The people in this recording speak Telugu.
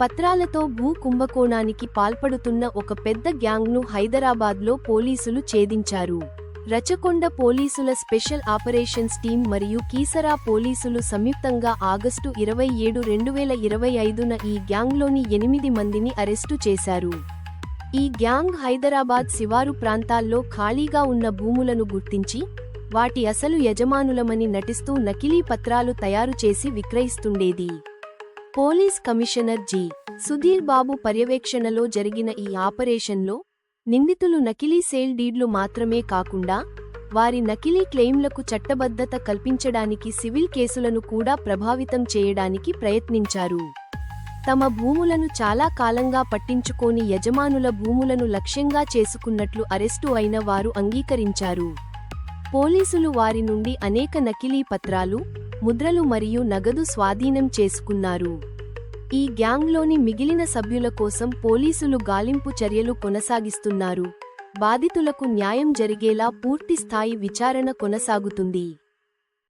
పత్రాలతో భూ కుంభకోణానికి పాల్పడుతున్న ఒక పెద్ద గ్యాంగ్ను హైదరాబాద్లో పోలీసులు ఛేదించారు. రచకొండ పోలీసుల స్పెషల్ ఆపరేషన్స్ టీం మరియు కీసరా పోలీసులు సంయుక్తంగా ఆగస్టు 27, 2025న ఈ గ్యాంగ్లోని 8 మందిని అరెస్టు చేశారు. ఈ గ్యాంగ్ హైదరాబాద్ శివారు ప్రాంతాల్లో ఖాళీగా ఉన్న భూములను గుర్తించి వాటి అసలు యజమానులమని నటిస్తూ నకిలీ పత్రాలు తయారు చేసి విక్రయిస్తుండేది. Police commissioner G. Sudheer Babu పర్యవేక్షణలో జరిగిన ఈ ఆపరేషన్లో నిందితులు నకిలీ సేల్ డీడ్లు మాత్రమే కాకుండా వారి నకిలీ క్లెయిమ్లకు చట్టబద్ధత కల్పించడానికి సివిల్ కేసులను కూడా ప్రభావితం చేయడానికి ప్రయత్నించారు. తమ భూములను చాలా కాలంగా పట్టించుకోని యజమానుల భూములను లక్ష్యంగా చేసుకున్నట్లు అరెస్టు అయిన వారు అంగీకరించారు. పోలీసులు వారి నుండి అనేక నకిలీ పత్రాలు, ముద్రలు మరియు నగదు స్వాధీనం చేసుకున్నారు. ఈ గ్యాంగ్లోని మిగిలిన సభ్యుల కోసం పోలీసులు గాలింపు చర్యలు కొనసాగిస్తున్నారు. బాధితులకు న్యాయం జరిగేలా పూర్తి స్థాయి విచారణ కొనసాగుతుంది.